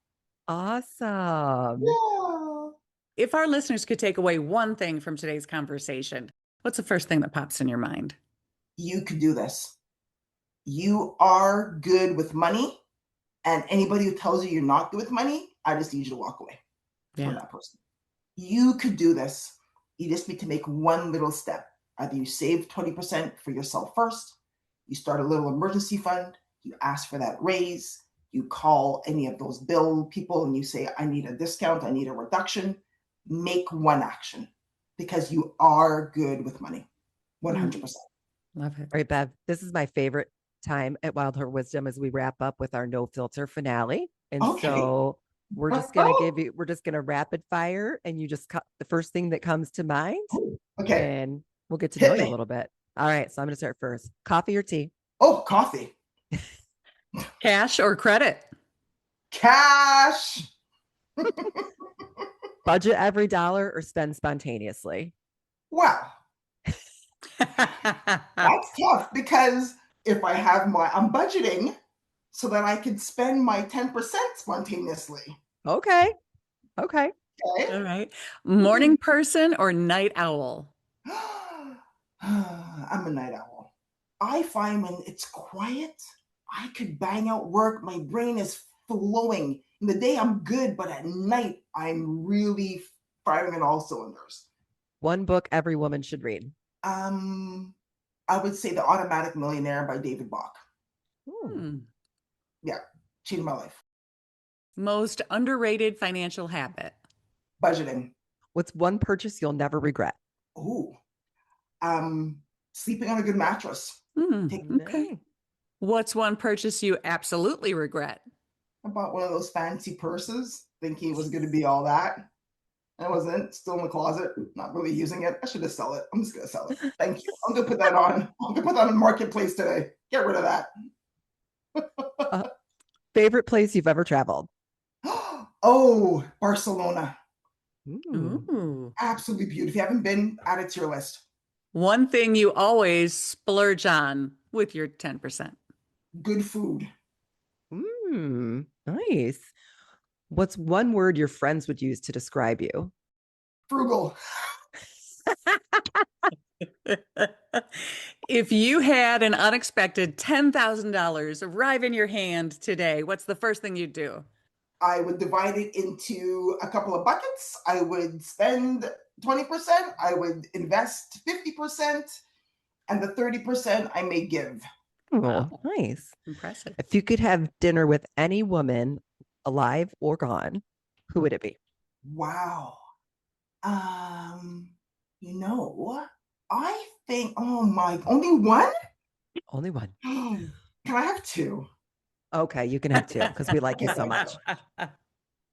Speaker 1: Awesome.
Speaker 3: Yeah.
Speaker 2: If our listeners could take away one thing from today's conversation, what's the first thing that pops in your mind?
Speaker 3: You can do this. You are good with money. And anybody who tells you you're not good with money, I just need you to walk away from that person. You could do this. You just need to make one little step. Either you save 20% for yourself first, you start a little emergency fund, you ask for that raise, you call any of those bill people and you say, I need a discount, I need a reduction. Make one action because you are good with money. 100%.
Speaker 2: Love it.
Speaker 1: All right, Bev, this is my favorite time at Wild Her Wisdom as we wrap up with our no filter finale. And so we're just going to we're just going to rapid fire and you just cut the first thing that comes to mind.
Speaker 3: Okay.
Speaker 1: And we'll get to know you a little bit. All right. So I'm going to start first. Coffee or tea?
Speaker 3: Oh, coffee.
Speaker 2: Cash or credit?
Speaker 3: Cash.
Speaker 1: Budget every dollar or spend spontaneously?
Speaker 3: Wow. That's tough because if I have I'm budgeting so that I could spend my 10% spontaneously.
Speaker 1: Okay.
Speaker 2: All right. Morning person or night owl?
Speaker 3: I'm a night owl. I find when it's quiet, I could bang out work. My brain is flowing. In the day, I'm good, but at night, I'm really firing on all cylinders.
Speaker 1: One book every woman should read.
Speaker 3: I would say The Automatic Millionaire by David Bach. Yeah, changed my life.
Speaker 2: Most underrated financial habit?
Speaker 3: Budgeting.
Speaker 1: What's one purchase you'll never regret?
Speaker 3: Ooh, sleeping on a good mattress.
Speaker 2: Okay. What's one purchase you absolutely regret?
Speaker 3: I bought one of those fancy purses, thinking it was going to be all that. And it wasn't. Still in the closet, not really using it. I should just sell it. I'm just going to sell it. Thank you. I'm going to put that on. I'm going to put that on Marketplace today. Get rid of that.
Speaker 1: Favorite place you've ever traveled?
Speaker 3: Oh, Barcelona.
Speaker 2: Ooh.
Speaker 3: Absolutely beautiful. If you haven't been, add it to your list.
Speaker 2: One thing you always splurge on with your 10%?
Speaker 3: Good food.
Speaker 1: Nice. What's one word your friends would use to describe you?
Speaker 3: Frugal.
Speaker 2: If you had an unexpected $10,000 arrive in your hand today, what's the first thing you'd do?
Speaker 3: I would divide it into a couple of buckets. I would spend 20%. I would invest 50%. And the 30% I may give.
Speaker 1: Oh, nice.
Speaker 2: Impressive.
Speaker 1: If you could have dinner with any woman, alive or gone, who would it be?
Speaker 3: Wow. I think, only one?
Speaker 1: Only one.
Speaker 3: Can I have 2?
Speaker 1: Okay, you can have 2 because we like you so much.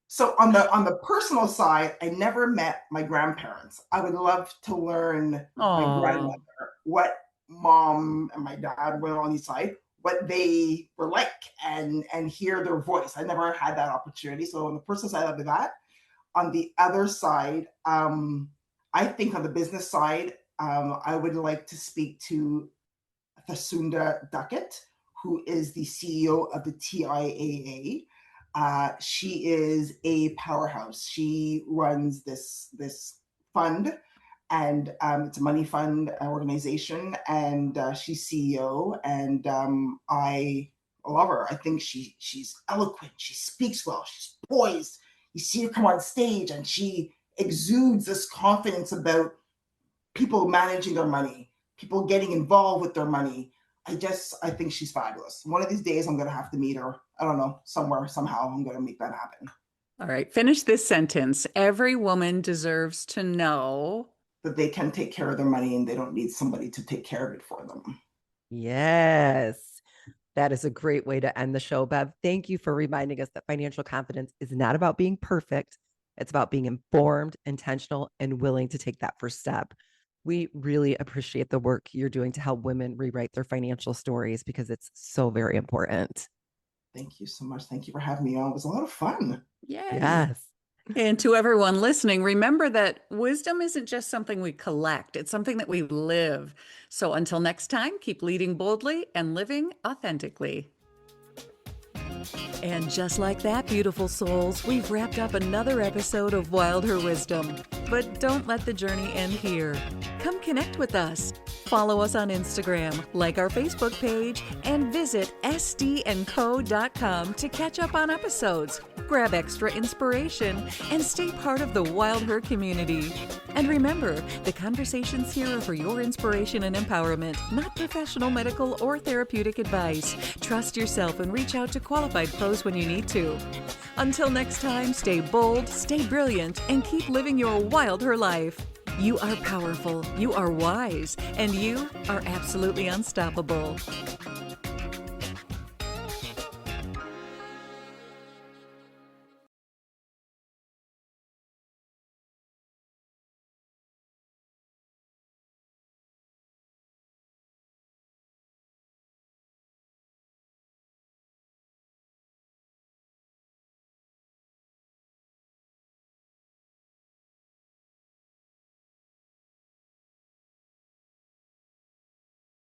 Speaker 3: So on the personal side, I never met my grandparents. I would love to learn my grandmother, what mom and my dad were on each side, what they were like, and hear their voice. I never had that opportunity. So on the personal side, I'll do that. On the other side, I think on the business side, I would like to speak to Thasunda Duckett, who is the CEO of the TIAA. She is a powerhouse. She runs this fund, and it's a money fund organization, and she's CEO, and I love her. I think she's eloquent. She speaks well. She's poised. You see her come on stage, and she exudes this confidence about people managing their money, people getting involved with their money. I think she's fabulous. One of these days, I'm going to have to meet her. I don't know, somewhere, somehow, I'm going to make that happen.
Speaker 2: All right, finish this sentence. Every woman deserves to know
Speaker 3: that they can take care of their money and they don't need somebody to take care of it for them.
Speaker 1: Yes. That is a great way to end the show, Bev. Thank you for reminding us that financial confidence is not about being perfect. It's about being informed, intentional, and willing to take that first step. We really appreciate the work you're doing to help women rewrite their financial stories because it's so very important.
Speaker 3: Thank you so much. Thank you for having me on. It was a lot of fun.
Speaker 2: Yay.
Speaker 1: Yes.
Speaker 2: And to everyone listening, remember that wisdom isn't just something we collect, it's something that we live. So until next time, keep leading boldly and living authentically. And just like that, beautiful souls, we've wrapped up another episode of Wild Her Wisdom. But don't let the journey end here. Come connect with us. Follow us on Instagram, like our Facebook page, and visit sdandco.com to catch up on episodes, grab extra inspiration, and stay part of the Wild Her community. And remember, the conversations here are for your inspiration and empowerment, not professional medical or therapeutic advice. Trust yourself and reach out to qualified pros when you need to. Until next time, stay bold, stay brilliant, and keep living your Wild Her life. You are powerful, you are wise, and you are absolutely unstoppable.